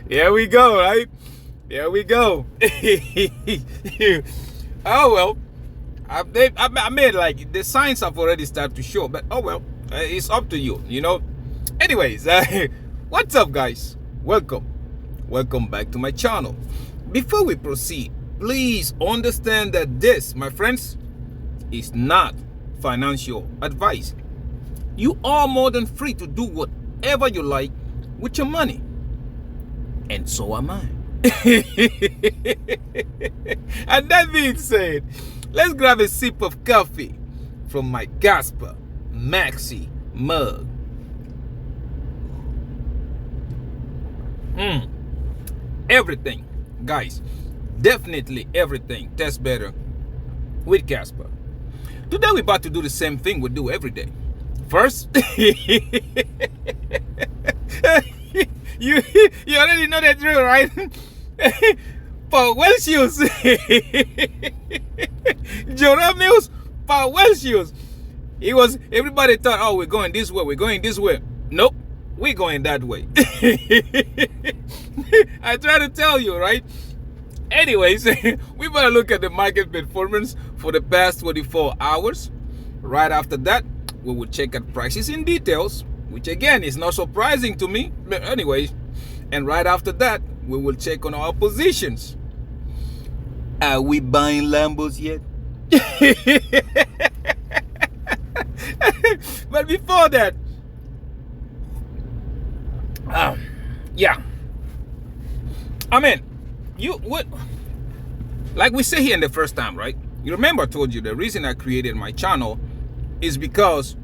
Here we go, right? There we go. Oh well, I made like the signs have already started to show, but oh well, it's up to you, you know. Anyways, what's up, guys? Welcome back to my channel. Before we proceed, please understand that this, my friends, is not financial advice. You are more than free to do whatever you like with your money, and so am I. And that being said, let's grab a sip of coffee from my Casper Maxi mug. Everything, guys, definitely everything tastes better with Casper. Today we're about to do the same thing we do every day. First, you already know the drill, right? For Welsius, Jeremius, for Welsius. Everybody thought, oh, we're going this way. Nope, we're going that way. I try to tell you, right? Anyways, we better look at the market performance for the past 24 hours. Right after that, we will check out prices in details, which again is not surprising to me. But anyways, and right after that, we will check on our positions. Are we buying Lambos yet? But before that, yeah, I mean, like we say here in the first time, right? You remember I told you the reason I created my channel is because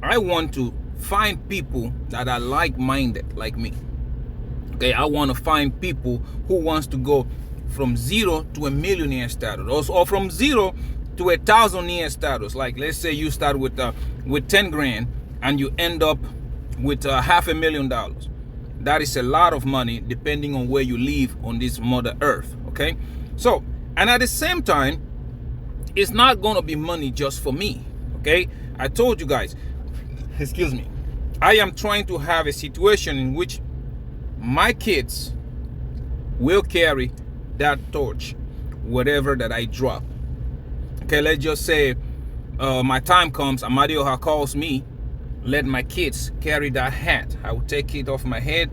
I want to find people that are like-minded like me. Okay, I want to find people who wants to go from 0 to a millionaire status, or from 0 to 1,000-year status. Like, let's say you start with 10 grand and you end up with $500,000. That is a lot of money depending on where you live on this Mother Earth. Okay, so, and at the same time, it's not gonna be money just for me. Okay, I told you guys, excuse me, I am trying to have a situation in which my kids will carry that torch, whatever that I drop. Okay, let's just say my time comes, Amadioha calls me, let my kids carry that hat. I will take it off my head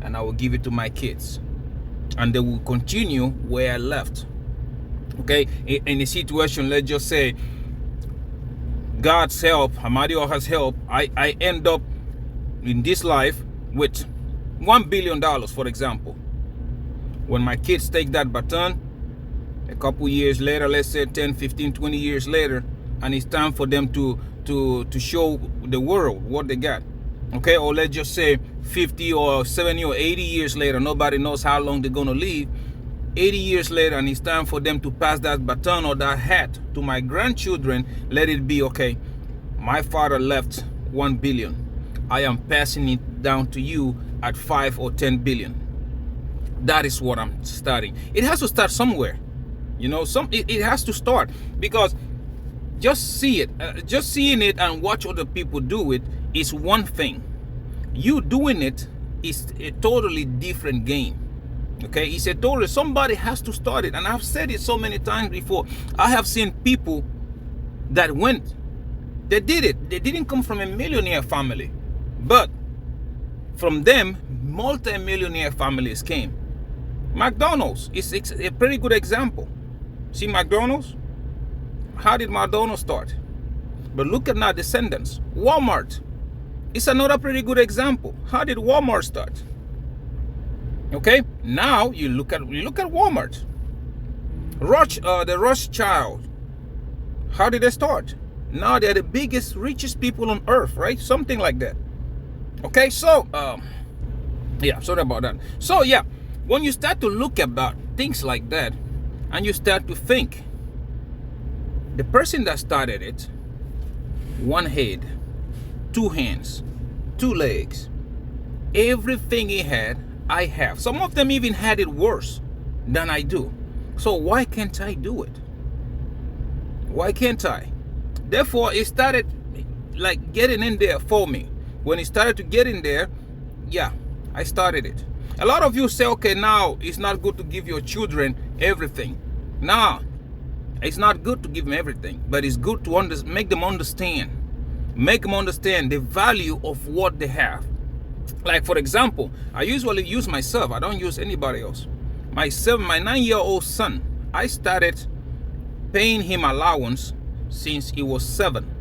and I will give it to my kids, and they will continue where I left. Okay, in a situation, let's just say God's help, Amadioha's help, I end up in this life with $1 billion, for example. When my kids take that baton, a couple years later, let's say 10, 15, 20 years later, and it's time for them to show the world what they got. Okay, or let's just say 50 or 70 or 80 years later, nobody knows how long they're gonna live. 80 years later, and it's time for them to pass that baton or that hat to my grandchildren. Let it be, okay, my father left 1 billion. I am passing it down to you at 5 or 10 billion. That is what I'm starting. It has to start somewhere, you know. It has to start, because just see it, just seeing it and watch other people do it is one thing. You doing it is a totally different game. Okay, it's a totally, somebody has to start it, and I've said it so many times before. I have seen people that went, they did it. They didn't come from a millionaire family, but from them, multi-millionaire families came. McDonald's is a pretty good example. See McDonald's? How did McDonald's start? But look at now descendants. Walmart is another pretty good example. How did Walmart start? Okay, now you look at Walmart. The Rothschild. How did they start? Now they're the biggest, richest people on earth, right? Something like that. Okay, so yeah, sorry about that. So yeah, when you start to look about things like that, and you start to think, the person that started it, one head, two hands, two legs, everything he had, I have. Some of them even had it worse than I do. So why can't I do it? Why can't I? Therefore, it started like getting in there for me. When it started to get in there, yeah, I started it. A lot of you say, okay, now it's not good to give your children everything. Nah, it's not good to give them everything, but it's good to make them understand the value of what they have. Like, for example, I usually use myself. I don't use anybody else. My 9-year-old son, I started paying him allowance since he was 7.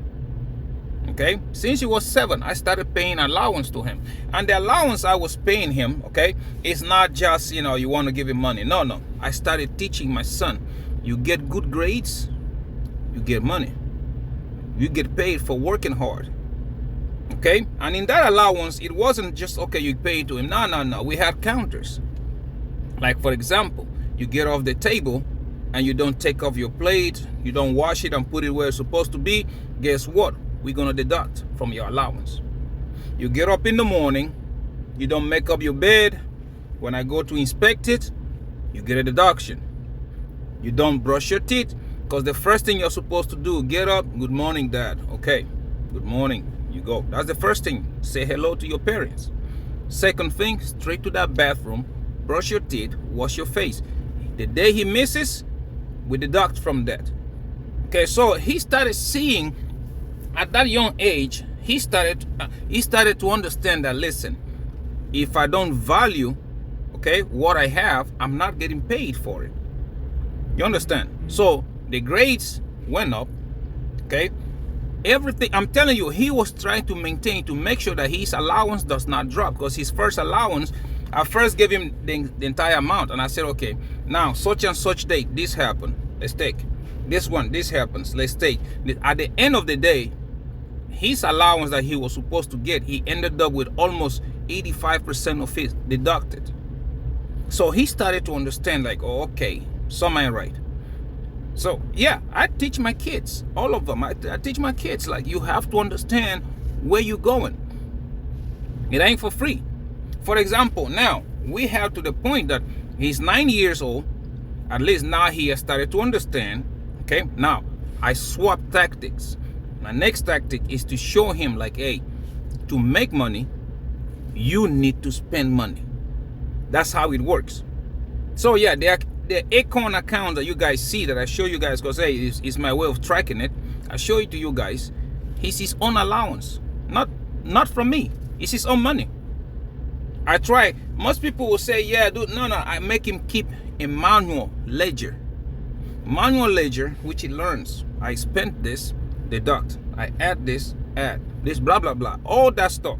Okay, since he was 7, I started paying allowance to him. And the allowance I was paying him, okay, is not just, you want to give him money. No. I started teaching my son, you get good grades, you get money. You get paid for working hard. Okay, and in that allowance, it wasn't just, okay, you pay to him. No. We had counters. Like, for example, you get off the table and you don't take off your plate, you don't wash it and put it where it's supposed to be. Guess what? We're going to deduct from your allowance. You get up in the morning, you don't make up your bed. When I go to inspect it, you get a deduction. You don't brush your teeth, because the first thing you're supposed to do, get up, good morning, Dad. Okay, good morning, you go. That's the first thing. Say hello to your parents. Second thing, straight to that bathroom, brush your teeth, wash your face. The day he misses, we deduct from that. Okay, so he started seeing, at that young age, he started to understand that, listen, if I don't value, okay, what I have, I'm not getting paid for it. You understand? So the grades went up, okay? Everything, I'm telling you, he was trying to maintain, to make sure that his allowance does not drop, because his first allowance, I first gave him the entire amount, and I said, okay, now such and such date, this happened, let's take. This one, this happens, let's take. At the end of the day, his allowance that he was supposed to get, he ended up with almost 85% of it deducted. So he started to understand, like, oh, okay, some ain't right. So yeah, I teach my kids, all of them. I teach my kids, like, you have to understand where you're going. It ain't for free. For example, now we have to the point that he's 9 years old. At least now he has started to understand. Okay, now I swap tactics. My next tactic is to show him, like, hey, to make money, you need to spend money. That's how it works. So yeah, the Acorn account that you guys see, that I show you guys, because hey, it's my way of tracking it. I show it to you guys. He's his own allowance, not from me. It's his own money. I try. Most people will say, yeah, dude, no, I make him keep a manual ledger. Manual ledger, which he learns. I spent this, deduct. I add this, blah, blah, blah. All that stuff.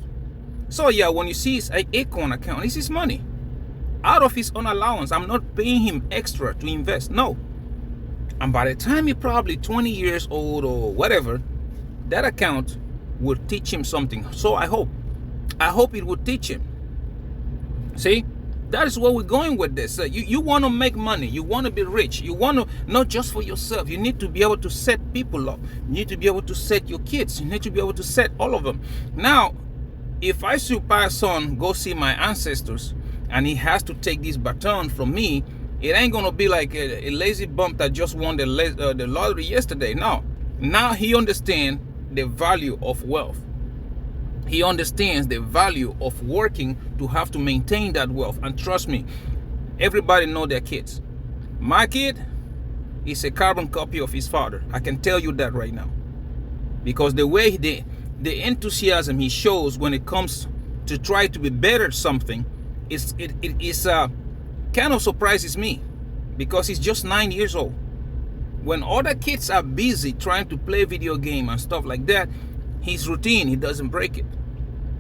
So yeah, when you see his Acorn account, it's his money. Out of his own allowance. I'm not paying him extra to invest. No. And by the time he's probably 20 years old or whatever, that account will teach him something. So I hope it will teach him. See, that is where we're going with this. You want to make money. You want to be rich. You want to, not just for yourself. You need to be able to set people up. You need to be able to set your kids. You need to be able to set all of them. Now, if I surpass on, go see my ancestors, and he has to take this baton from me, it ain't going to be like a lazy bump that just won the lottery yesterday. No. Now he understands the value of wealth. He understands the value of working to have to maintain that wealth. And trust me, everybody know their kids. My kid is a carbon copy of his father. I can tell you that right now. Because the way the enthusiasm he shows when it comes to try to be better at something, it kind of surprises me, because he's just 9 years old. When other kids are busy trying to play video game and stuff like that, his routine, he doesn't break it.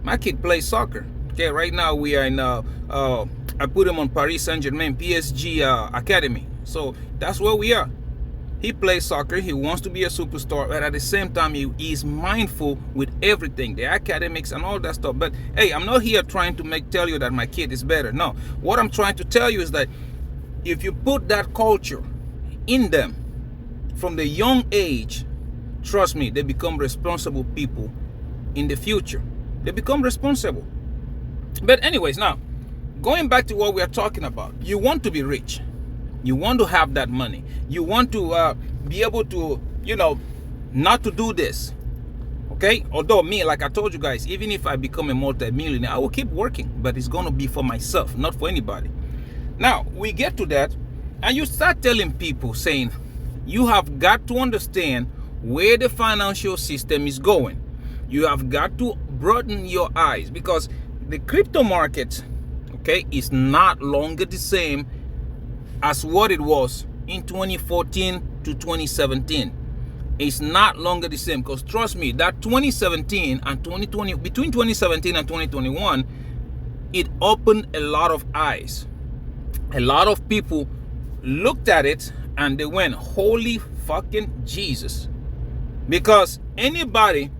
My kid plays soccer. Okay, right now we are in I put him on Paris Saint-Germain PSG academy. So that's where we are. He plays soccer. He wants to be a superstar, but at the same time, he is mindful with everything, the academics and all that stuff. But hey, I'm not here trying to tell you that my kid is better. No, what I'm trying to tell you is that if you put that culture in them from the young age, trust me, they become responsible people in the future. They become responsible. But anyways, now, going back to what we are talking about, you want to be rich. You want to have that money. You want to be able to, not to do this. Okay, although me, like I told you guys, even if I become a multi-millionaire, I will keep working, but it's going to be for myself, not for anybody. Now we get to that, and you start telling people, saying you have got to understand where the financial system is going. You have got to broaden your eyes, because the crypto market, okay, is not longer the same as what it was in 2014 to 2017. It's not longer the same, because trust me, that 2017 and 2020, between 2017 and 2021, it opened a lot of eyes. A lot of people looked at it and they went, holy fucking Jesus. Because anybody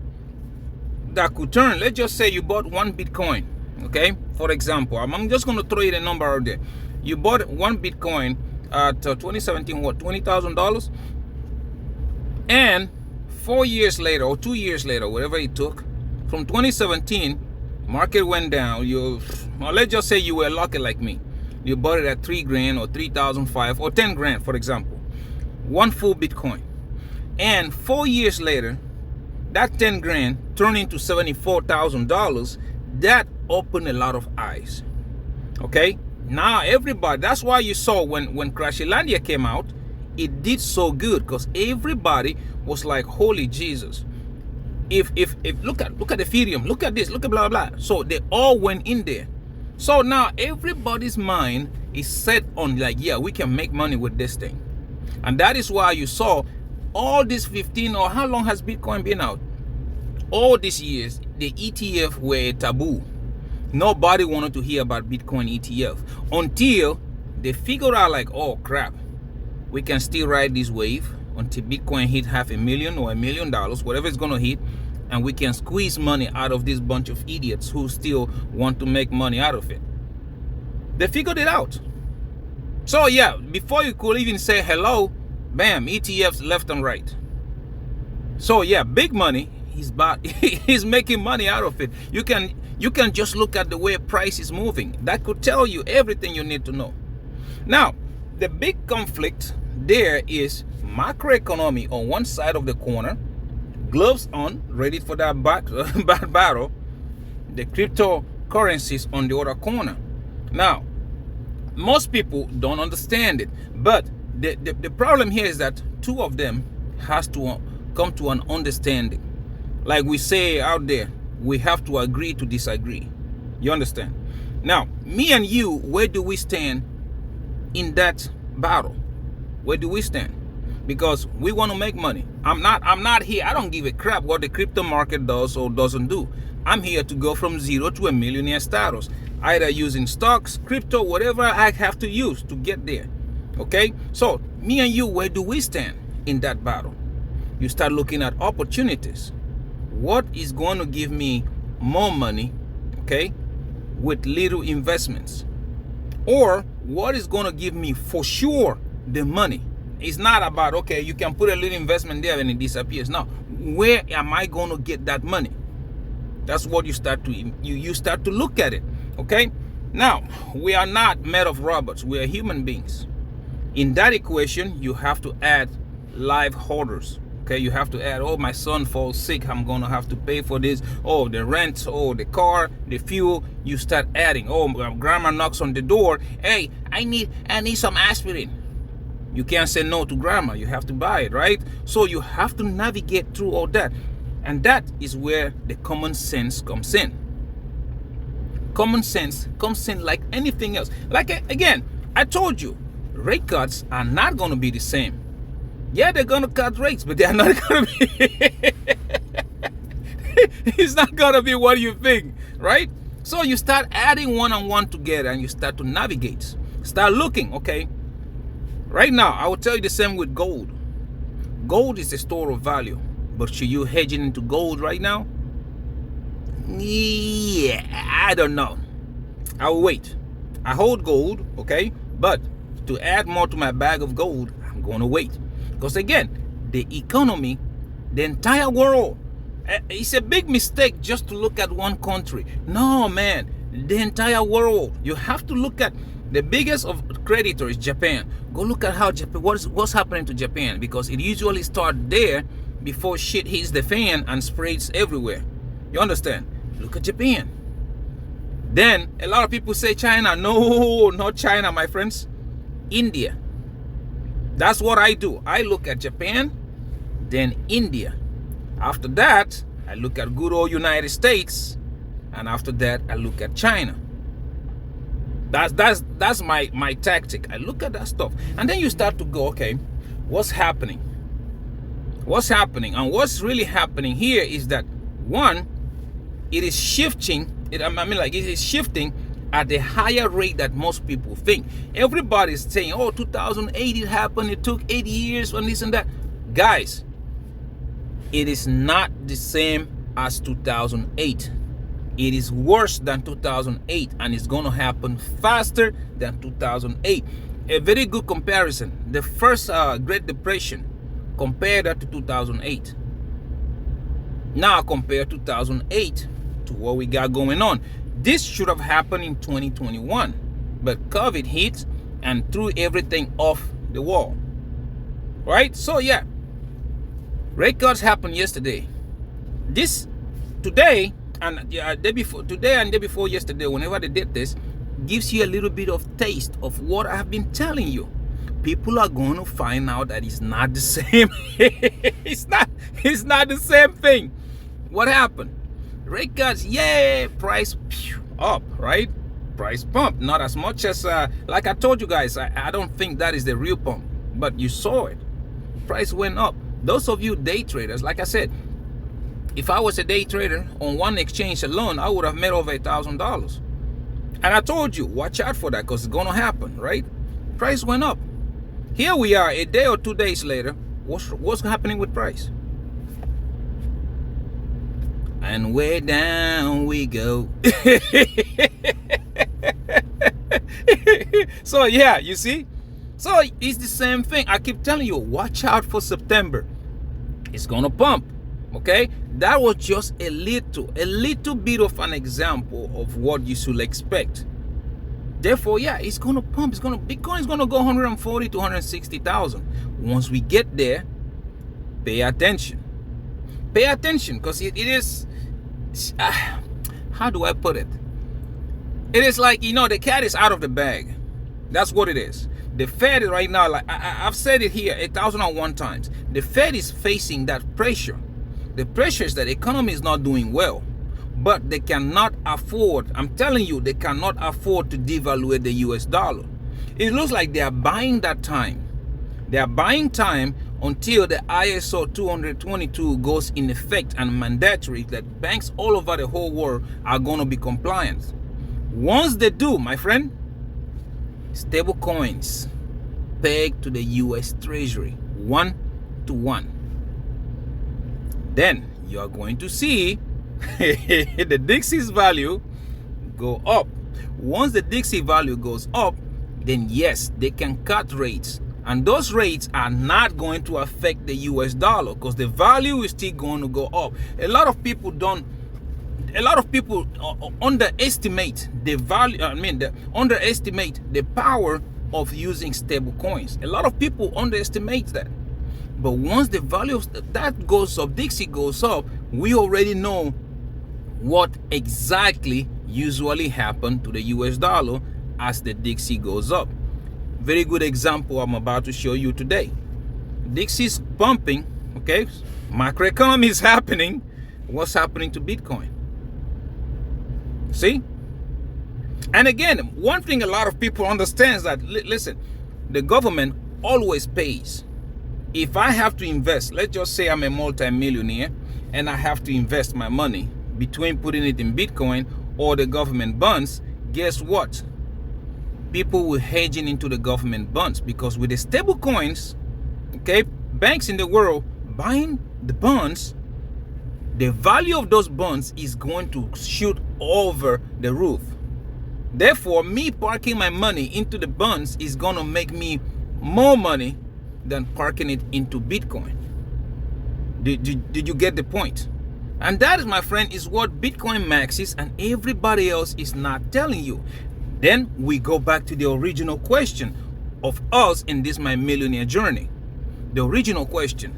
that could turn, let's just say you bought one Bitcoin, okay? For example, I'm just going to throw you the number out there. You bought one Bitcoin at 2017, what, $20,000? And 4 years later, or 2 years later, whatever it took, from 2017, market went down. Well, let's just say you were lucky like me. You bought it at 3 grand or 3,500 or 10 grand, for example. One full Bitcoin. And 4 years later, that 10 grand turned into $74,000. That opened a lot of eyes. Okay? Now everybody, that's why you saw when Crashilandia came out, it did so good, because everybody was like, holy Jesus. If look at Ethereum, look at this, look at blah blah. So they all went in there. So now everybody's mind is set on like, yeah, we can make money with this thing. And that is why you saw all these 15, or how long has Bitcoin been out? All these years, the ETF were a taboo. Nobody wanted to hear about Bitcoin ETF until they figured out like, oh crap, we can still ride this wave until Bitcoin hit $500,000 or $1 million, whatever it's going to hit, and we can squeeze money out of this bunch of idiots who still want to make money out of it. They figured it out. So yeah, before you could even say hello, bam, ETFs left and right. So yeah, big money, he's making money out of it. You can just look at the way price is moving. That could tell you everything you need to know. Now, the big conflict there is macroeconomy on one side of the corner, gloves on, ready for that bad battle. The cryptocurrencies on the other corner. Now, most people don't understand it, but the problem here is that two of them has to come to an understanding. Like we say out there, we have to agree to disagree. You understand? Now, me and you, where do we stand in that battle? Where do we stand? Because we want to make money. I'm not here. I don't give a crap what the crypto market does or doesn't do. I'm here to go from zero to a millionaire status, either using stocks, crypto, whatever I have to use to get there. Okay? So me and you, where do we stand in that battle? You start looking at opportunities. What is going to give me more money, okay, with little investments? Or what is going to give me for sure the money? It's not about, okay, you can put a little investment there and it disappears. Now, where am I going to get that money? That's what you start to you start to look at it. Okay? Now, we are not made of robots. We are human beings. In that equation, you have to add life holders. Okay, you have to add, oh, my son falls sick, I'm gonna have to pay for this. Oh, the rent, oh, the car, the fuel. You start adding. Oh, grandma knocks on the door. Hey, I need some aspirin. You can't say no to grandma. You have to buy it, right? So you have to navigate through all that. And that is where the common sense comes in. Common sense comes in like anything else. Like, again, I told you, rate cuts are not going to be the same. Yeah, they're going to cut rates, but they're not going to be... It's not going to be what you think, right? So you start adding one and one together and you start to navigate. Start looking, okay? Right now, I will tell you the same with gold. Gold is a store of value. But should you hedging into gold right now? Yeah, I don't know. I will wait. I hold gold, okay? But to add more to my bag of gold, I'm going to wait. Because again, the economy, the entire world, it's a big mistake just to look at one country. No, man, the entire world. You have to look at the biggest of creditors, Japan. Go look at how Japan, what's happening to Japan, because it usually starts there before shit hits the fan and spreads everywhere. You understand? Look at Japan. Then a lot of people say China. No, not China, my friends. India. That's what I do. I look at Japan, then India. After that, I look at good old United States, and after that, I look at China. That's my tactic. I look at that stuff, and then you start to go, okay, what's happening? What's happening? And what's really happening here is that, one, it is shifting. It is shifting at a higher rate that most people think. Everybody's saying, oh, 2008 it happened, it took 80 years and this and that. Guys, it is not the same as 2008. It is worse than 2008, and it's going to happen faster than 2008. A very good comparison. The first Great Depression, compare that to 2008. Now compare 2008 to what we got going on. This should have happened in 2021, but COVID hit and threw everything off the wall. Right? So yeah, rate cuts happened yesterday. This today and day before yesterday, whenever they did this, gives you a little bit of taste of what I've been telling you. People are going to find out that it's not the same. it's not the same thing. What happened? Rate cuts, yeah, price up, right? Price pump, not as much as like I told you guys. I don't think that is the real pump, but you saw it. Price went up. Those of you day traders, like I said, if I was a day trader on one exchange alone, I would have made over $1,000. And I told you, watch out for that, because it's gonna happen, right? Price went up. Here we are, a day or 2 days later. What's happening with price? And way down we go. So yeah, you see? So it's the same thing. I keep telling you, watch out for September. It's gonna pump. Okay? That was just a little bit of an example of what you should expect. Therefore, yeah, it's gonna pump. Bitcoin is gonna go 140 to 160,000. Once we get there, pay attention. Pay attention, because it is, how do I put it? It is like, the cat is out of the bag. That's what it is. The Fed right now, like I've said it here 1,001 times. The Fed is facing that pressure. The pressure is that the economy is not doing well, but they cannot afford, I'm telling you, they cannot afford to devalue the US dollar. It looks like they are buying that time. They are buying time until the ISO 222 goes in effect and mandatory, that banks all over the whole world are going to be compliant. Once they do, my friend, stable coins pegged to the US Treasury 1-to-1. Then you are going to see the Dixie's value go up. Once the Dixie value goes up, then yes, they can cut rates. And those rates are not going to affect the US dollar, because the value is still going to go up. A lot of people underestimate the value, underestimate the power of using stable coins. A lot of people underestimate that. But once the value of that goes up, Dixie goes up, we already know what exactly usually happens to the US dollar as the Dixie goes up. Very good example I'm about to show you today. Dixie's pumping, okay? Macroeconomy is happening. What's happening to Bitcoin? See? And again, one thing a lot of people understand is that, listen, the government always pays. If I have to invest, let's just say I'm a multi-millionaire and I have to invest my money between putting it in Bitcoin or the government bonds, guess what? People will hedging into the government bonds, because with the stable coins, okay, banks in the world buying the bonds, the value of those bonds is going to shoot over the roof. Therefore, me parking my money into the bonds is going to make me more money than parking it into Bitcoin. Did you get the point? And that, my friend, is what Bitcoin maxes and everybody else is not telling you. Then we go back to the original question of us in this My Millionaire journey. The original question: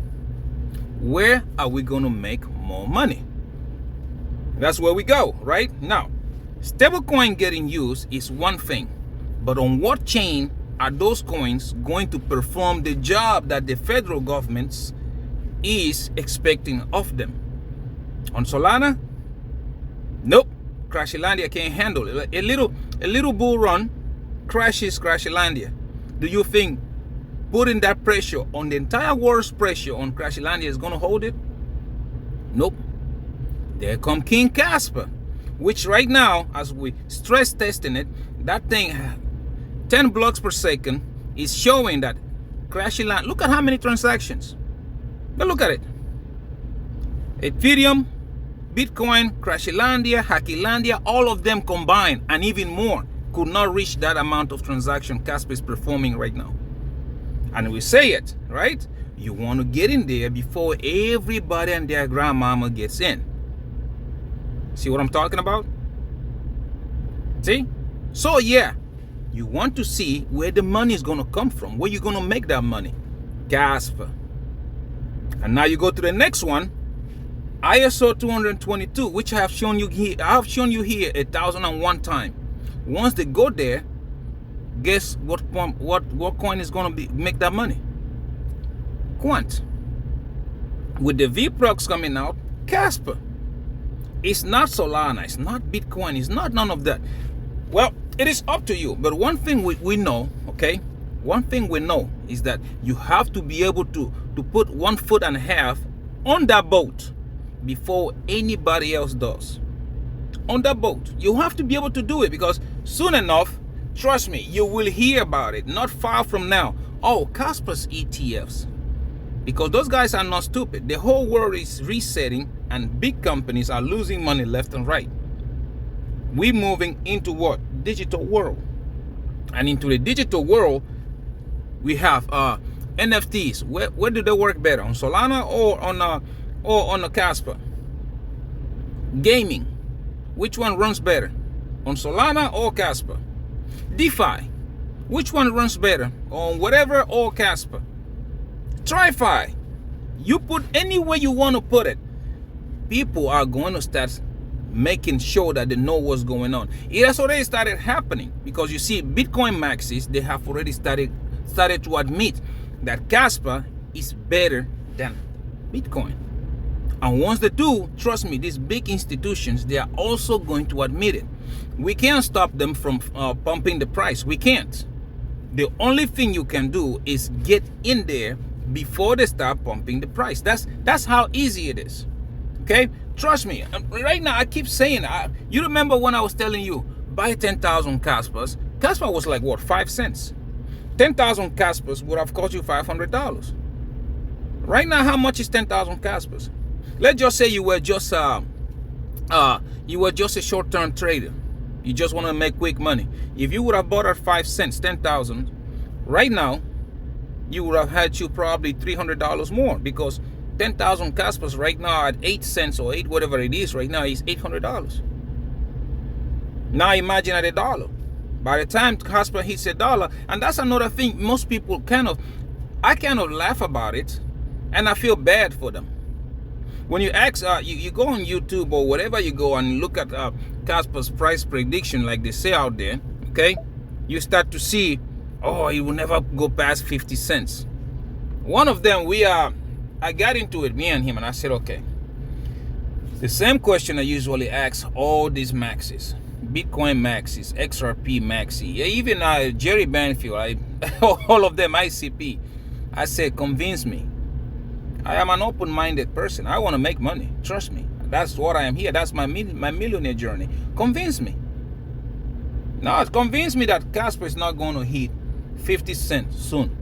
Where are we going to make more money? That's where we go, right? Now, stablecoin getting used is one thing, but on what chain are those coins going to perform the job that the federal government is expecting of them? On Solana? Nope. Crashilandia can't handle it. A little bull run crashes Crashilandia. Do you think putting that pressure on the entire world's pressure on Crashilandia is going to hold it? Nope. There come King Casper, which right now, as we stress testing it, that thing 10 blocks per second is showing that Crashilandia. Look at how many transactions. But look at it. Ethereum, Bitcoin, Crashilandia, Hackilandia, all of them combined and even more could not reach that amount of transaction Casper is performing right now. And we say it, right? You want to get in there before everybody and their grandmama gets in. See what I'm talking about? See? So yeah, you want to see where the money is going to come from, where you're going to make that money. Casper. And now you go to the next one, ISO 222, which I have shown you here. I have shown you here 1,001 times. Once they go there, guess what coin is going to make that money? Quant. With the VPROX coming out, Casper. It's not Solana, it's not Bitcoin, it's not none of that. Well, it is up to you. But one thing we know, okay? One thing we know is that you have to be able to put 1.5 foot on that boat before anybody else does. On that boat. You have to be able to do it, because soon enough, trust me, you will hear about it not far from now. Oh, Casper's ETFs. Because those guys are not stupid. The whole world is resetting and big companies are losing money left and right. We're moving into what? Digital world. And into the digital world, we have NFTs. Where do they work better? On Solana or on a Casper? Gaming. Which one runs better? On Solana or Casper? DeFi. Which one runs better? On whatever or Casper? TriFi. You put anywhere you want to put it. People are going to start making sure that they know what's going on. It has already started happening, because you see Bitcoin maxis, they have already started to admit that Casper is better than Bitcoin. And once they do, trust me, these big institutions, they are also going to admit it. We can't stop them from pumping the price. We can't. The only thing you can do is get in there before they start pumping the price. That's how easy it is. Okay, trust me. Right now, I keep saying, you remember when I was telling you buy 10,000 Caspers? Casper was like what, 5 cents? 10,000 Caspers would have cost you $500. Right now, how much is 10,000 Caspers? Let's just say you were just a short-term trader. You just want to make quick money. If you would have bought at 5 cents, 10,000, right now, you would have had you probably $300 more, because 10,000 Caspers right now at 8 cents or 8 whatever it is right now is $800. Now imagine at $1. By the time Casper hits $1, and that's another thing, most people I kind of laugh about it, and I feel bad for them. When you ask, you go on YouTube or whatever you go and look at Casper's price prediction, like they say out there, okay, you start to see, oh, it will never go past 50 cents. One of them, I got into it, me and him, and I said, okay, the same question I usually ask all these maxis, Bitcoin maxis, XRP maxi, even Jerry Banfield, all of them, ICP. I said, convince me. I am an open-minded person. I want to make money. Trust me. That's what I am here. That's my millionaire journey. Convince me. Now, convince me that Casper is not going to hit 50 cents soon.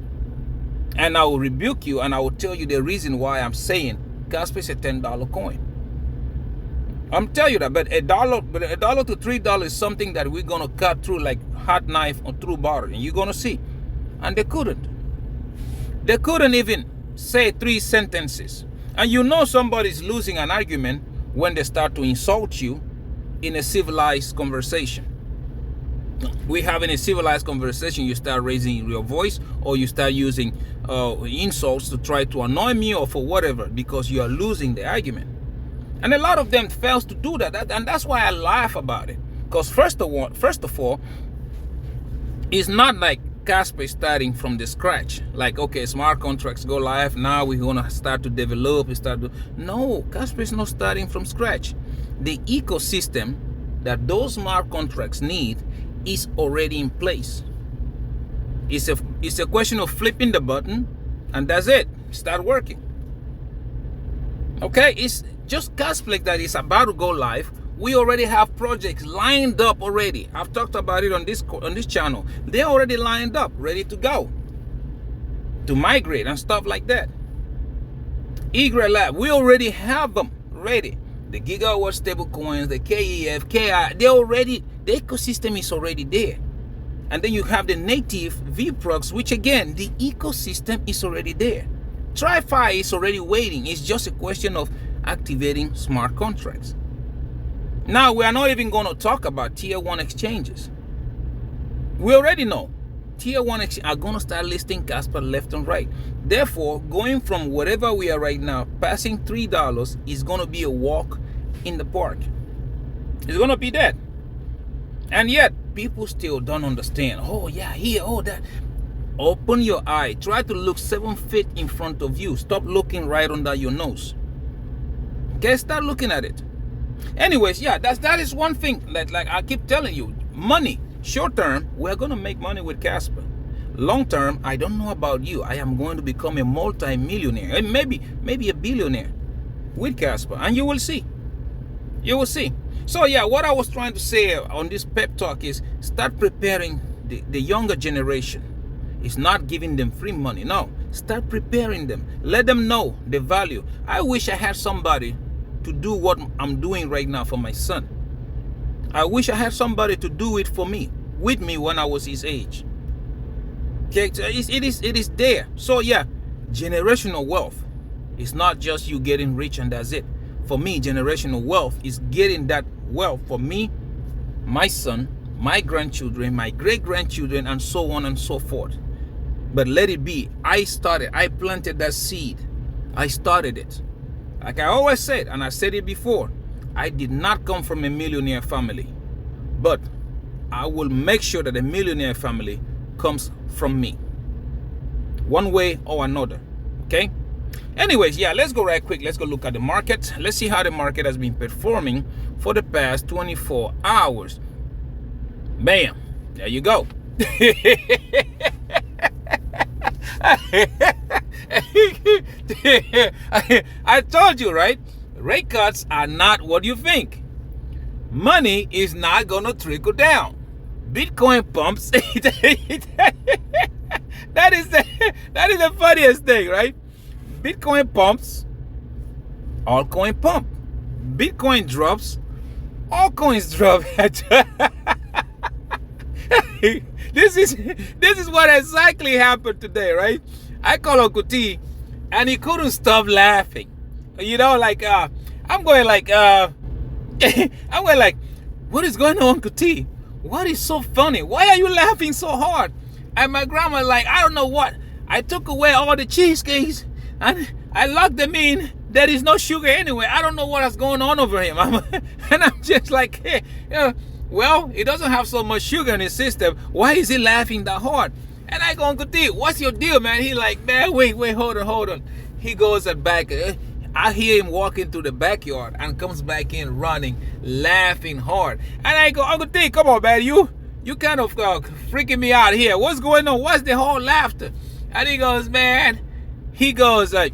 And I will rebuke you, and I will tell you the reason why I'm saying Casper is a $10 coin. I'm telling you that, but $1 to $3 is something that we're going to cut through like hot knife or through butter, and you're going to see. And they couldn't. They couldn't even say 3 sentences. And you know somebody's losing an argument when they start to insult you in a civilized conversation. We having a civilized conversation, you start raising your voice, or you start using insults to try to annoy me or for whatever, because you are losing the argument. And a lot of them fails to do that, and that's why I laugh about it. Because first of all, it's not like Casper is starting from the scratch. Like, okay, smart contracts go live, now we're gonna start to develop. No, Casper is not starting from scratch. The ecosystem that those smart contracts need is already in place. It's a question of flipping the button, and that's it. Start working. Okay, it's just Casper that is about to go live. We already have projects lined up already. I've talked about it on this channel. They're already lined up, ready to go, to migrate and stuff like that. Eager Lab, we already have them ready. The gigawatt stable coins, the KEF, KI, the ecosystem is already there. And then you have the native VPROX, which again, the ecosystem is already there. TriFi is already waiting. It's just a question of activating smart contracts. Now, we are not even going to talk about tier 1 exchanges. We already know tier 1 exchanges are going to start listing Casper left and right. Therefore, going from wherever we are right now, passing $3 is going to be a walk in the park. It's going to be that. And yet, people still don't understand. Oh, yeah, here, oh, that. Open your eye. Try to look 7 feet in front of you. Stop looking right under your nose. Okay, start looking at it. Anyways, yeah, that is one thing that, like I keep telling you, money. Short term, we're going to make money with Casper. Long term, I don't know about you. I am going to become a multi-millionaire, and maybe a billionaire with Casper, and you will see. You will see. So yeah, what I was trying to say on this pep talk is start preparing the younger generation. It's not giving them free money. No, start preparing them. Let them know the value. I wish I had somebody to do what I'm doing right now for my son. I wish I had somebody to do it for me, with me when I was his age. Okay, it is there. So yeah, generational wealth. It's not just you getting rich and that's it. For me, generational wealth is getting that wealth for me, my son, my grandchildren, my great-grandchildren, and so on and so forth. But let it be. I planted that seed. I started it. Like I always said, and I said it before, I did not come from a millionaire family. But I will make sure that a millionaire family comes from me, one way or another. Okay? Anyways, yeah, let's go right quick. Let's go look at the market. Let's see how the market has been performing for the past 24 hours. Bam. There you go. I told you, right? Rate cuts are not what you think. Money is not going to trickle down. Bitcoin pumps. That is the funniest thing, right? Bitcoin pumps, altcoin pump. Bitcoin drops, altcoins drop. This is what exactly happened today, right? I call Uncle T, and he couldn't stop laughing. You know, like I'm going like, what is going on, Uncle T? What is so funny? Why are you laughing so hard? And my grandma like, I don't know what. I took away all the cheesecakes and I locked them in. There is no sugar anyway. I don't know what is going on over him. And I'm just like, hey, well, he doesn't have so much sugar in his system. Why is he laughing that hard? And I go, Uncle T, what's your deal, man? He like, man, wait, hold on. He goes at back. I hear him walking through the backyard and comes back in running, laughing hard. And I go, Uncle T, come on, man, you kind of freaking me out here. What's going on? What's the whole laughter? And he goes, man, he printed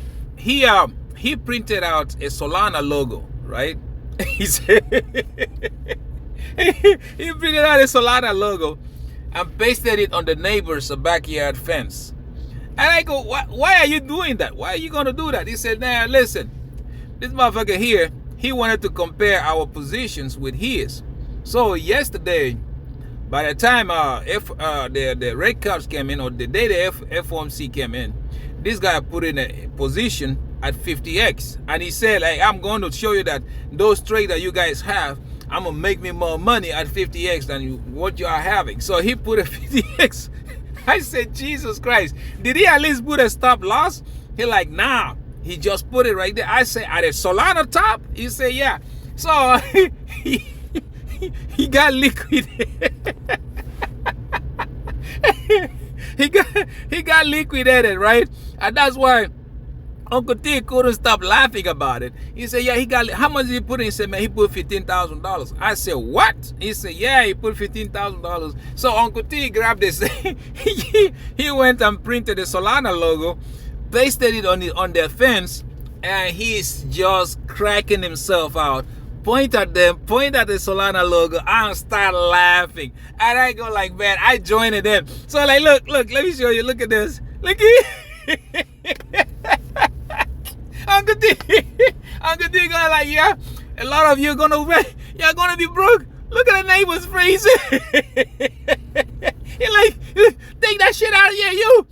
out a Solana logo, right? He said, he printed out a Solana logo and pasted it on the neighbor's backyard fence. And I go, why are you doing that? Why are you going to do that? He said, nah, listen, this motherfucker here, he wanted to compare our positions with his. So yesterday, by the time the rate cuts came in, or the day the FOMC came in, this guy put in a position at 50x. And he said, like, I'm going to show you that those trades that you guys have, I'm going to make me more money at 50x than what you are having. So he put a 50x I said, Jesus Christ. Did he at least put a stop loss? He like, nah. He just put it right there. I say, at the Solana top? He said, yeah. So he got liquidated. he got liquidated, right? And that's why Uncle T couldn't stop laughing about it. He said, yeah, he got, how much did he put in? He said, man, he put $15,000. I said, what? He said, yeah, he put $15,000. So Uncle T grabbed this. he went and printed the Solana logo, pasted it on their fence, and he's just cracking himself out. Point at them, point at the Solana logo, and start laughing. And I go like, man, I joined them. So like, look, let me show you. Look at this. Look at Uncle D going like, yeah, a lot of you are gonna be broke. Look at the neighbor's face. He like, take that shit out of here, you.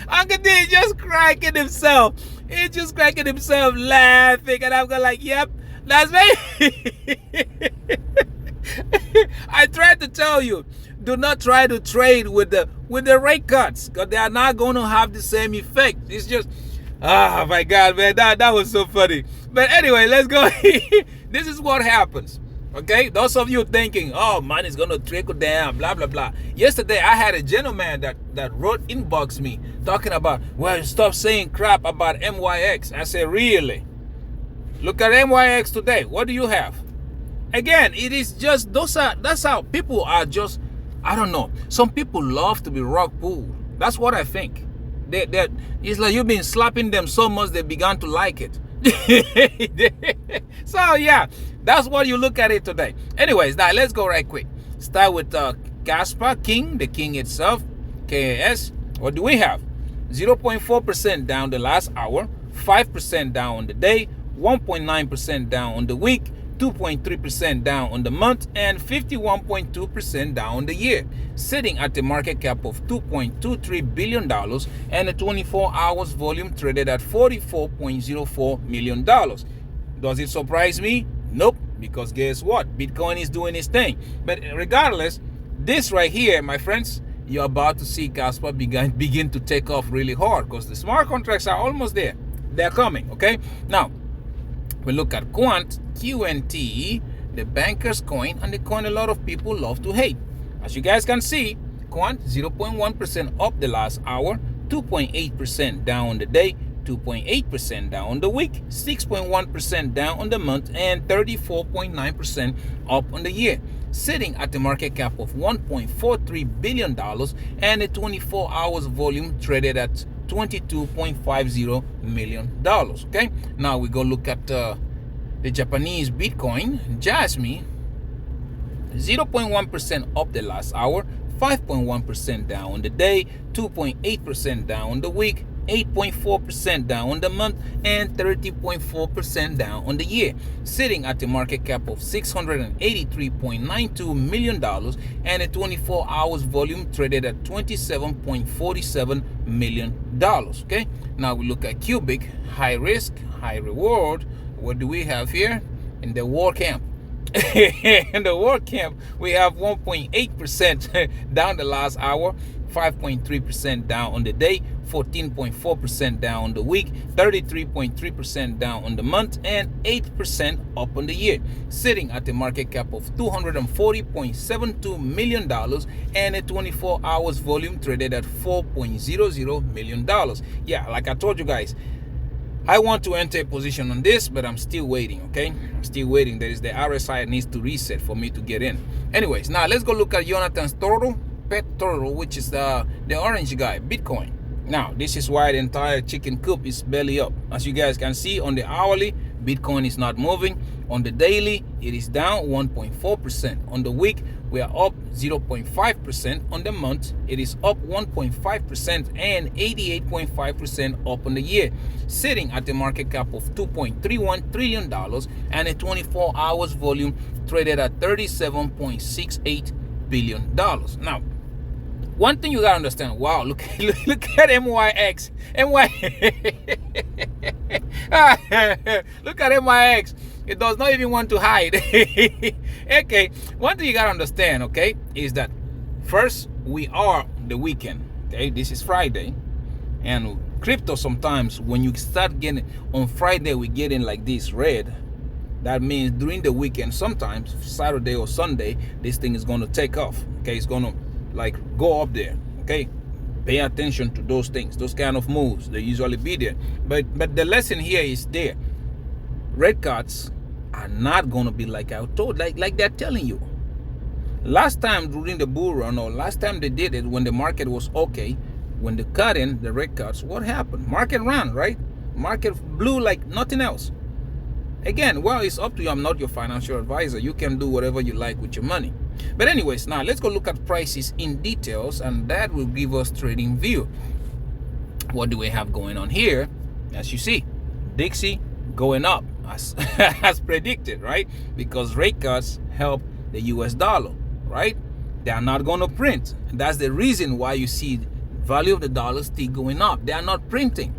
Uncle D just cracking himself. He's just cracking himself laughing, and I'm going like, yep, that's me. I tried to tell you, do not try to trade with the rate cuts, because they are not going to have the same effect. It's just, oh my God, man, that was so funny. But anyway, let's go. This is what happens. Okay, those of you thinking, oh, money is gonna trickle down, blah blah blah. Yesterday, I had a gentleman that wrote inbox me talking about, well, stop saying crap about MYX. I said, really? Look at MYX today. What do you have? Again, it is just that's how people are. Just, I don't know. Some people love to be rock pulled. That's what I think. It's like you've been slapping them so much they began to like it. So yeah, that's what you look at it today. Anyways, now let's go right quick. Start with Casper, the king itself, KAS. What do we have? 0.4% down the last hour, 5% down on the day, 1.9% down on the week, 2.3% down on the month, and 51.2% down on the year, sitting at the market cap of $2.23 billion and a 24 hours volume traded at $44.04 million. Does it surprise me? Nope, because guess what? Bitcoin is doing its thing. But regardless, this right here, my friends, you're about to see Kaspa begin to take off really hard, because the smart contracts are almost there. They're coming, okay? Now, we look at Quant, QNT, the banker's coin, and the coin a lot of people love to hate. As you guys can see, Quant 0.1% up the last hour, 2.8% down on the day, 2.8% down on the week, 6.1% down on the month, and 34.9% up on the year, sitting at the market cap of $1.43 billion and a 24 hours volume traded at $22.50 million. Okay, now we go look at the Japanese Bitcoin, Jasmine, 0.1% up the last hour, 5.1% down on the day, 2.8% down on the week, 8.4% down on the month, and 30.4% down on the year, sitting at the market cap of $683.92 million and a 24 hours volume traded at $27.47 million. Okay, now we look at Cubic, high risk, high reward. What do we have here? In the war camp. In the war camp, we have 1.8% down the last hour, 5.3% down on the day, 14.4% down on the week, 33.3% down on the month, and 8% up on the year, sitting at the market cap of $240.72 million and a 24 hours volume traded at $4.00 million. Yeah, like I told you guys, I want to enter a position on this, but I'm still waiting, okay? I'm still waiting. There is the RSI needs to reset for me to get in. Anyways, now let's go look at Jonathan's turtle, pet turtle, which is the orange guy, Bitcoin. Now, this is why the entire chicken coop is belly up. As you guys can see on the hourly, Bitcoin is not moving. On the daily, it is down 1.4%. On the week, we are up 0.5%. On the month, it is up 1.5% and 88.5% up on the year, sitting at the market cap of $2.31 trillion and a 24 hours volume traded at $37.68 billion. Now, One thing you gotta understand. Wow, look look at MYX. Look at MYX. It does not even want to hide. Okay, one thing you gotta understand, okay, is that first we are the weekend. Okay, this is Friday, and crypto sometimes when you start getting on Friday, we get in like this red. That means during the weekend, sometimes Saturday or Sunday, this thing is gonna take off. Okay, it's gonna like go up there. Okay, pay attention to those things, those kind of moves. They usually be there. But the lesson here is there. Red cards are not gonna be like I told, like they're telling you. Last time during the bull run, or last time they did it when the market was okay, when they cut in the red cards, what happened? Market ran, right? Market blew like nothing else. Again, well, it's up to you. I'm not your financial advisor. You can do whatever you like with your money. But anyways, now let's go look at prices in details, and that will give us trading view. What do we have going on here? As you see, Dixie going up as, as predicted, right? Because rate cuts help the US dollar, right? They are not going to print. That's the reason why you see the value of the dollar still going up. They are not printing.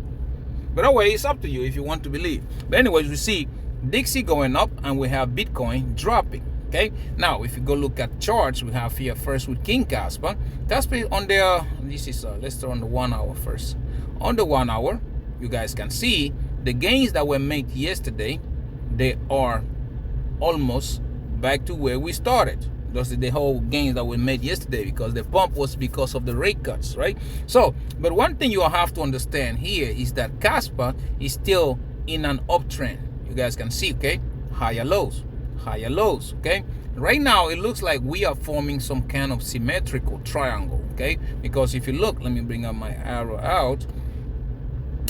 But anyway, it's up to you if you want to believe. But anyways, we see Dixie going up and we have Bitcoin dropping. Okay, now if you go look at charts, we have here first with King Casper. Casper on the this is let's turn on the 1 hour first. On the 1 hour, you guys can see the gains that were made yesterday. They are almost back to where we started. Those are the whole gains that were made yesterday, because the pump was because of the rate cuts, right? So, but one thing you have to understand here is that Casper is still in an uptrend. You guys can see, okay, higher lows, okay. Right now it looks like we are forming some kind of symmetrical triangle, okay, because if you look, let me bring up my arrow out.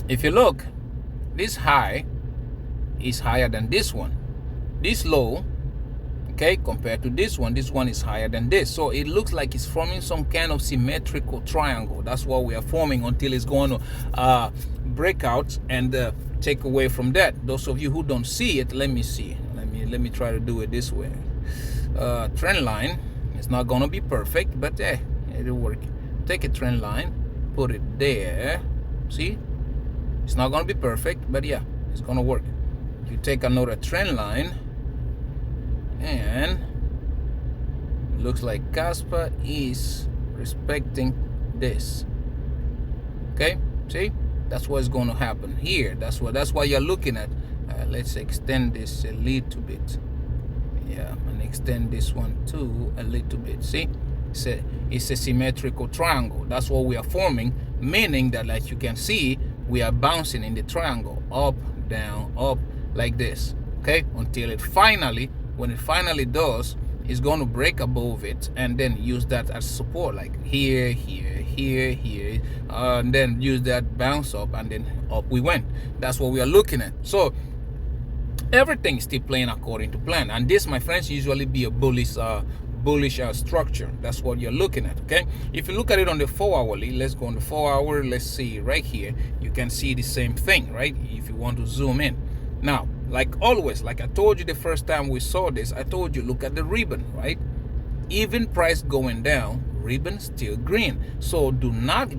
If you look, this high is higher than this one, this low, okay, compared to this one is higher than this. So it looks like it's forming some kind of symmetrical triangle. That's what we are forming until it's going to break out and take away from that. Those of you who don't see it, let me see. Let me try to do it this way. Trend line. It's not gonna be perfect, but it'll work. Take a trend line, put it there. See, it's not gonna be perfect, but yeah, it's gonna work. You take another trend line, and it looks like Kaspa is respecting this. Okay, see, that's what's going to happen here. That's why you're looking at. Let's extend this a little bit. Yeah, and extend this one too a little bit. See, it's a symmetrical triangle. That's what we are forming, meaning that, like you can see, we are bouncing in the triangle, up, down, up, like this. Okay, until it finally, when it finally does, it's going to break above it and then use that as support, like here, and then use that bounce up, and then up we went. That's what we are looking at. So everything is still playing according to plan, and this, my friends, usually be a bullish structure. That's what you're looking at. Okay, if you look at it on the 4 hourly, let's go on the 4 hour. Let's see right here, you can see the same thing, right? If you want to zoom in now, like always, like I told you the first time we saw this, I told you, look at the ribbon, right? Even price going down, ribbon still green. So do not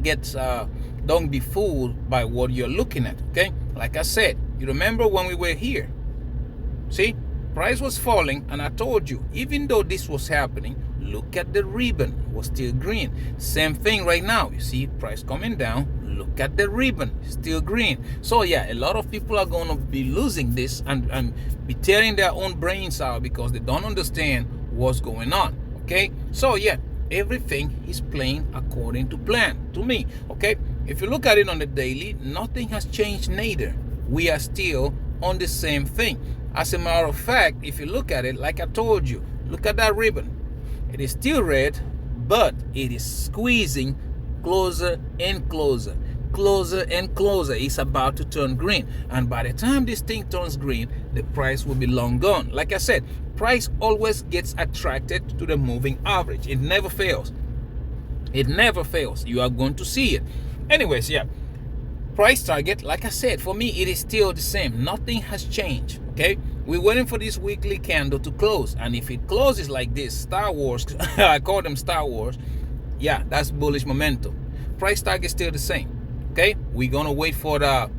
don't be fooled by what you're looking at. Okay, like I said, you remember when we were here, see, price was falling, and I told you, even though this was happening, look at the ribbon, was still green. Same thing right now. You see price coming down, look at the ribbon, still green. So yeah, a lot of people are going to be losing this and be tearing their own brains out because they don't understand what's going on. Okay, so yeah, everything is playing according to plan to me. Okay, if you look at it on the daily, nothing has changed neither. We are still on the same thing. As a matter of fact, if you look at it, like I told you, look at that ribbon. It is still red, but it is squeezing closer and closer, closer and closer. It's about to turn green, and by the time this thing turns green, the price will be long gone. Like I said, price always gets attracted to the moving average. It never fails. It never fails. You are going to see it. Anyways, yeah, price target, like I said, for me it is still the same. Nothing has changed. Okay, we're waiting for this weekly candle to close, and if it closes like this, Star Wars, I call them Star Wars, Yeah, that's bullish momentum. Price target still the same. Okay, we're gonna wait for the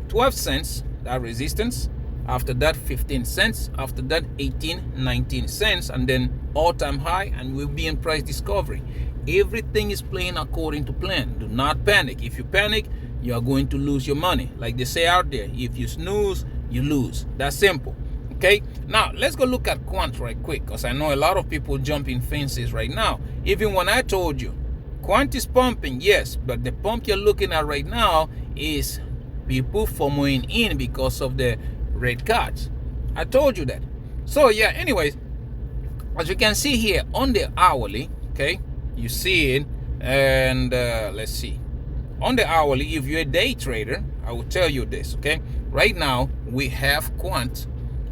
12 cents, that resistance. After that 15 cents, after that 18, 19 cents, and then all-time high, and we'll be in price discovery. Everything is playing according to plan. Do not panic. If you panic, you are going to lose your money. Like they say out there, if you snooze, you lose. That's simple. Okay, now let's go look at quant right quick, because I know a lot of people jumping fences right now. Even when I told you quant is pumping, yes, but the pump you're looking at right now is people FOMOing in because of the rate cuts. I told you that. So yeah, anyways, as you can see here on the hourly, okay, you see it, and let's see. On the hourly, if you're a day trader, I will tell you this, okay? Right now, we have quant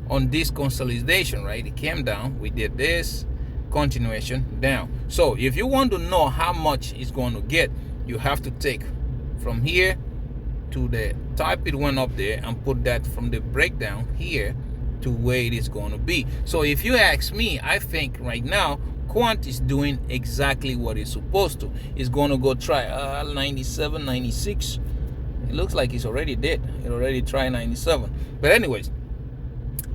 on this consolidation, right? It came down, we did this, continuation, down. So if you want to know how much it's going to get, you have to take from here to the type it went up there and put that from the breakdown here to where it is going to be. So if you ask me, I think right now, quant is doing exactly what it's supposed to. It's going to go try 97, 96. It looks like it's already did. It already tried 97. But anyways,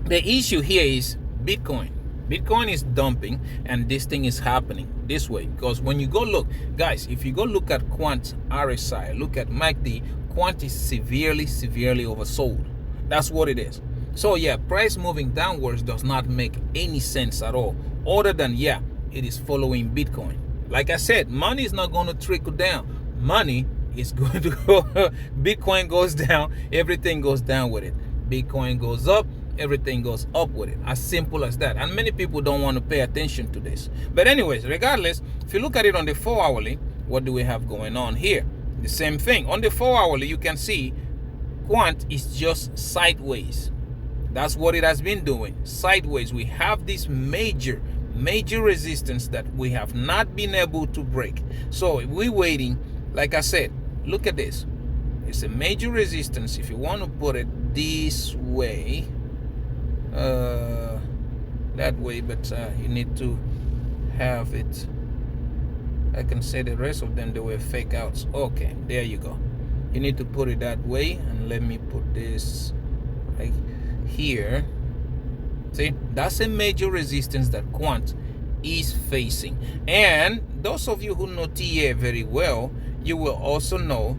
the issue here is Bitcoin. Bitcoin is dumping, and this thing is happening this way. Because when you go look, guys, if you go look at quant RSI, look at MACD, quant is severely oversold. That's what it is. So yeah, price moving downwards does not make any sense at all, other than, yeah, it is following Bitcoin. Like I said, money is not going to trickle down. Money is going to go, Bitcoin goes down, everything goes down with it. Bitcoin goes up, everything goes up with it. As simple as that. And many people don't want to pay attention to this. But anyways, regardless, if you look at it on the 4 hourly, what do we have going on here? The same thing. On the 4 hourly, you can see quant is just sideways. That's what it has been doing, sideways. We have this major resistance that we have not been able to break. So we're waiting. Like I said, look at this. It's a major resistance. If you want to put it this way, that way, but you need to have it. I can say the rest of them, they were fake outs. Okay, there you go. You need to put it that way, and let me put this right here. See, that's a major resistance that quant is facing. And those of you who know TA very well, you will also know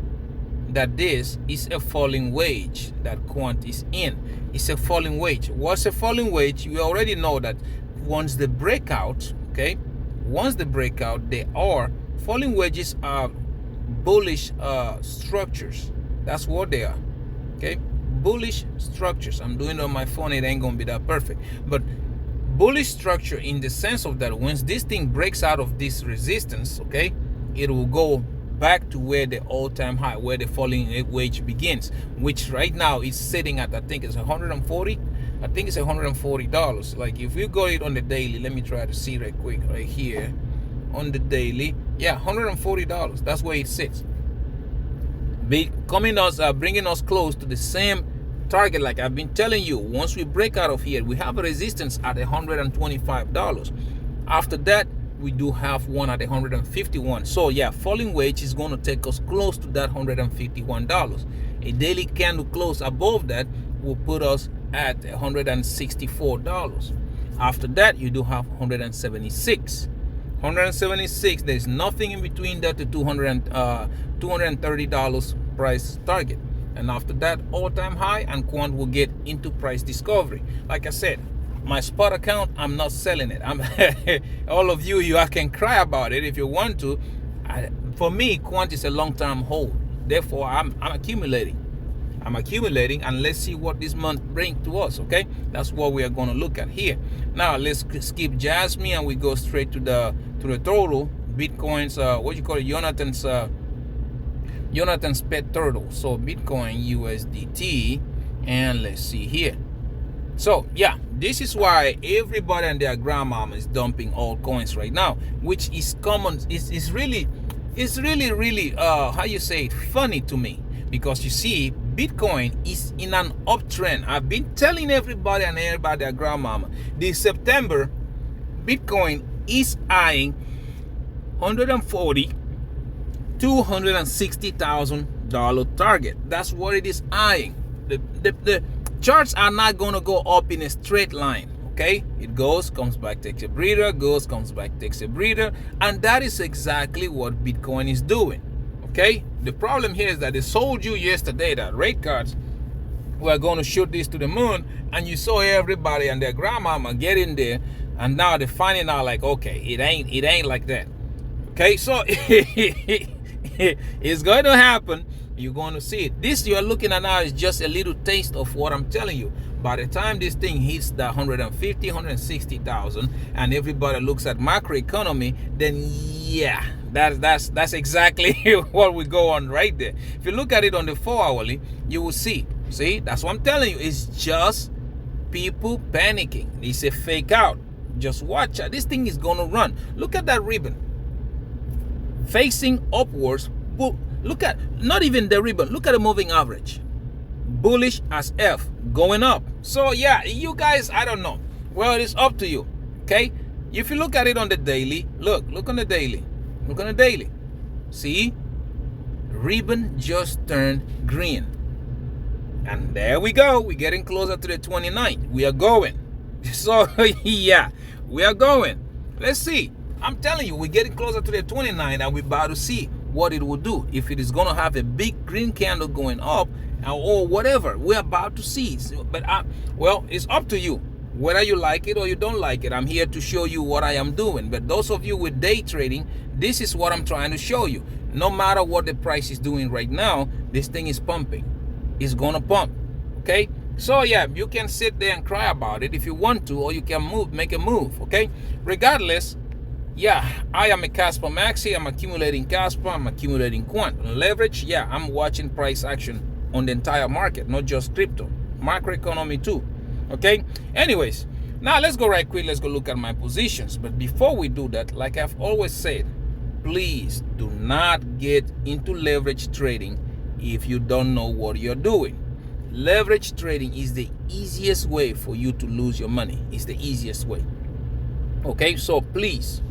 that this is a falling wedge that quant is in. It's a falling wedge. What's a falling wedge? You already know that once the breakout, okay, once the breakout, they are falling wedges are bullish structures. That's what they are. Okay, bullish structures. I'm doing it on my phone, it ain't gonna be that perfect, but bullish structure in the sense of that once this thing breaks out of this resistance, okay, it will go back to where the all-time high, where the falling wedge begins, which right now is sitting at, I think it's 140. I think it's $140. Like if you go it on the daily, let me try to see right quick right here on the daily. Yeah, $140. That's where it sits. Bringing us close to the same target. Like I've been telling you, once we break out of here, we have a resistance at $125. After that, we do have one at $151. So yeah, falling wedge is going to take us close to that $151. A daily candle close above that will put us at $164. After that, you do have 176. 176. There's nothing in between that to $230 price target. And after that, all-time high, and quant will get into price discovery. Like I said, my spot account, I'm not selling it. I'm all of you I can cry about it if you want to. For me, quant is a long-term hold. Therefore, I'm accumulating. And let's see what this month brings to us. Okay, that's what we are going to look at here. Now let's skip Jasmine and we go straight to the total. Bitcoin's what you call it, Jonathan's pet turtle. So Bitcoin USDT, and let's see here. So yeah, this is why everybody and their grandmama is dumping altcoins right now, which is common. It's really how you say it, funny to me, because you see Bitcoin is in an uptrend. I've been telling everybody and their grandmama, this September Bitcoin is eyeing 140, $260,000 target. That's what it is eyeing. The charts are not going to go up in a straight line. Okay, it goes, comes back, takes a breather, goes, comes back, takes a breather, and that is exactly what Bitcoin is doing. Okay, the problem here is that they sold you yesterday that rate cards were going to shoot this to the moon, and you saw everybody and their grandmama get in there, and now they're finding out like, okay, it ain't like that. Okay, so it's going to happen. You're going to see it. This you're looking at now is just a little taste of what I'm telling you. By the time this thing hits the 150, 160,000, and everybody looks at macroeconomy, then yeah, that's exactly what we go on right there. If you look at it on the 4-hourly, you will see. See, that's what I'm telling you. It's just people panicking. It's a fake out. Just watch it. This thing is going to run. Look at that ribbon facing upwards. Look at, not even the ribbon, look at the moving average. Bullish as F, going up. So yeah, you guys, I don't know. Well, it's up to you. Okay, if you look at it on the daily, look on the daily, look on the daily. See, ribbon just turned green, and there we go. We're getting closer to the 29th. We are going. So yeah, we are going. Let's see. I'm telling you, we're getting closer to the 29th, and we're about to see what it will do. If it is going to have a big green candle going up, or whatever, we're about to see. But well, it's up to you whether you like it or you don't like it. I'm here to show you what I am doing. But those of you with day trading, this is what I'm trying to show you. No matter what the price is doing right now, this thing is pumping. It's gonna pump. Okay, so yeah, you can sit there and cry about it if you want to, or you can make a move. Okay, regardless, yeah, I am a Casper maxi. I'm accumulating Casper. I'm accumulating quant. Leverage, yeah, I'm watching price action on the entire market, not just crypto. Macroeconomy too. Okay, anyways, now let's go right quick. Let's go look at my positions. But before we do that, like I've always said, please do not get into leverage trading if you don't know what you're doing. Leverage trading is the easiest way for you to lose your money. It's the easiest way. Okay, so please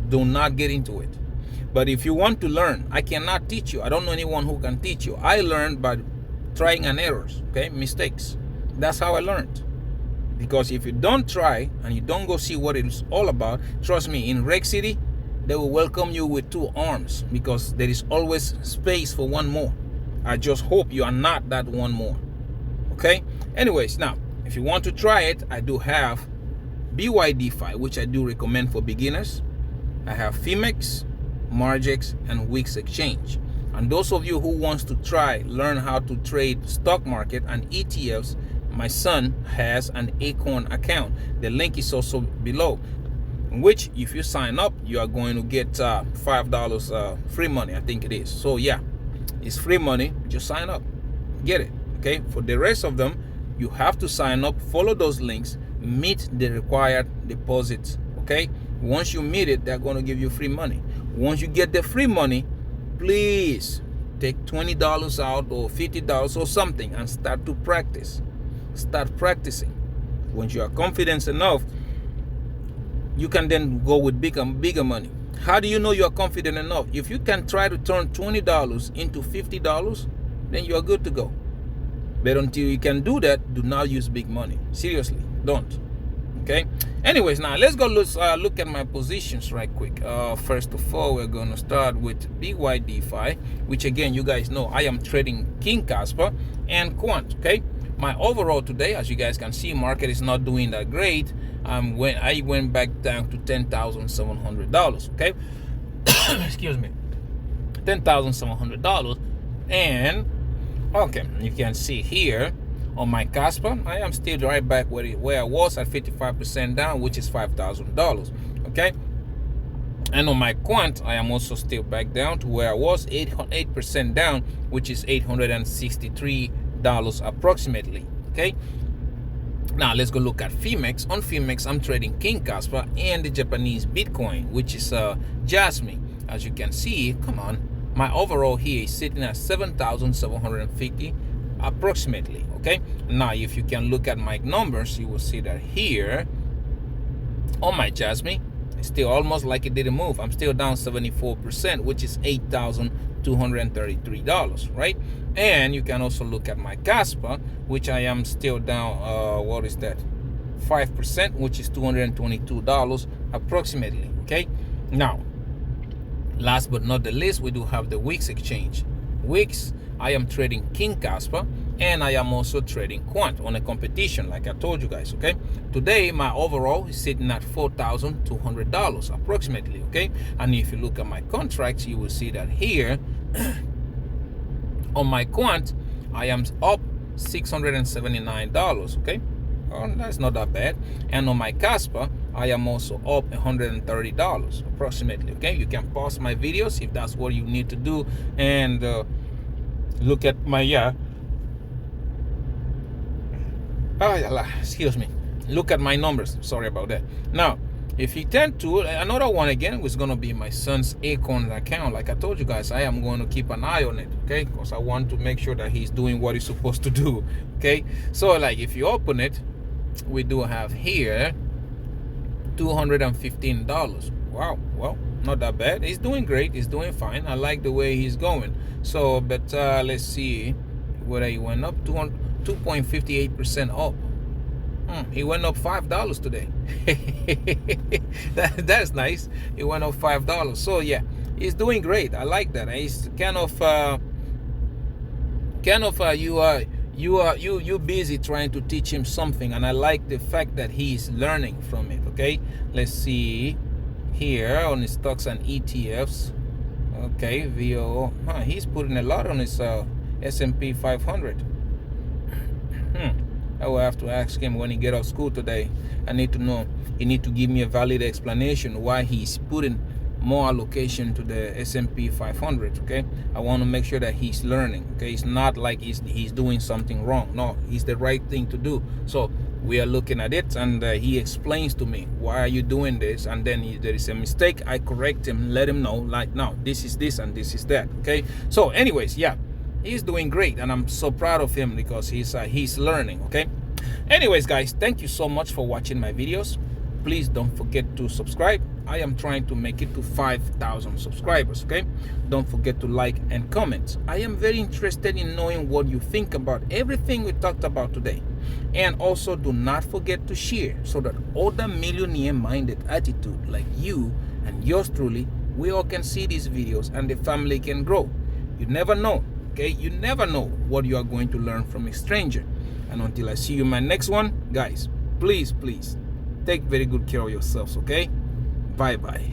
do not get into it. But if you want to learn, I cannot teach you. I don't know anyone who can teach you. I learned by trying and errors, okay, mistakes. That's how I learned. Because if you don't try and you don't go see what it's all about, trust me, in Reg City, they will welcome you with 2 arms, because there is always space for one more. I just hope you are not that one more. Okay, anyways, now if you want to try it, I do have Bydfi, which I do recommend for beginners. I have Phemex, Margex, and Wix Exchange. And those of you who wants to learn how to trade stock market and ETFs, my son has an Acorn account. The link is also below, in which if you sign up, you are going to get $5 free money, I think it is. So yeah, it's free money. Just sign up, get it. Okay, for the rest of them, you have to sign up, follow those links, meet the required deposits. Okay, once you meet it, they're going to give you free money. Once you get the free money, please take $20 out or $50 or something and start to practice. Start practicing. Once you are confident enough, you can then go with bigger money. How do you know you are confident enough? If you can try to turn $20 into $50, then you are good to go. But until you can do that, do not use big money. Seriously, don't. Okay, anyways, now let's go look at my positions right quick. First of all, we're going to start with Bydfi, which again, you guys know I am trading King Kaspa and quant. Okay, my overall today, as you guys can see, market is not doing that great. When I went back down to $10,700. Okay, excuse me, $10,700. And okay, you can see here on my Casper, I am still right back where I was at 55% down, which is $5,000. Okay, and on my quant, I am also still back down to where I was, 8% down, which is $863 approximately. Okay, now let's go look at Phemex. On Phemex, I'm trading King Kaspa and the Japanese Bitcoin, which is Jasmine. As you can see, come on, my overall here is sitting at 7,750 approximately. Okay, now if you can look at my numbers, you will see that here on my Jasmine, It's still almost like it didn't move. I'm still down 74%, which is $8,233, right? And you can also look at my Caspa, which I am still down, what is that? 5%, which is $222 approximately, okay? Now, last but not the least, we do have the Wix exchange. Wix, I am trading King Casper, and I am also trading Quant on a competition, like I told you guys, okay? Today, my overall is sitting at $4,200 approximately, okay? And if you look at my contracts, you will see that here, on my Quant, I am up $679, okay? Oh, that's not that bad. And on my Casper, I am also up $130 approximately, okay? You can pause my videos if that's what you need to do, and look at my excuse me, look at my numbers. Sorry about that. Now, if you tend to, another one again was going to be my son's Acorns account. Like I told you guys, I am going to keep an eye on it, okay? Because I want to make sure that he's doing what he's supposed to do, okay? So like if you open it, we do have here $215. Wow, well, not that bad. He's doing great. He's doing fine. I like the way he's going. So, but let's see whether he went up 2.58% up. He went up $5 today. That's nice. He went up $5. So yeah, he's doing great. I like that. He's you busy trying to teach him something, and I like the fact that he's learning from it. Okay, let's see here on his stocks and ETFs. Okay, VO. He's putting a lot on his S&P 500. I will have to ask him when he get off school today. I need to know. He need to give me a valid explanation why he's putting more allocation to the S&P 500. Okay, I want to make sure that he's learning. Okay, it's not like he's doing something wrong. No, it's the right thing to do. So we are looking at it, and he explains to me, why are you doing this? And then there is a mistake, I correct him, let him know, like, no, this is this and this is that. Okay, so anyways, yeah, he's doing great, and I'm so proud of him because he's learning. Okay, anyways guys, thank you so much for watching my videos. Please don't forget to subscribe. I am trying to make it to 5,000 subscribers. Okay, don't forget to like and comment. I am very interested in knowing what you think about everything we talked about today. And also do not forget to share, so that other millionaire minded attitude like you and yours truly, we all can see these videos and the family can grow. You never know. Okay, you never know what you are going to learn from a stranger. And until I see you in my next one, guys, please take very good care of yourselves. Okay, bye bye.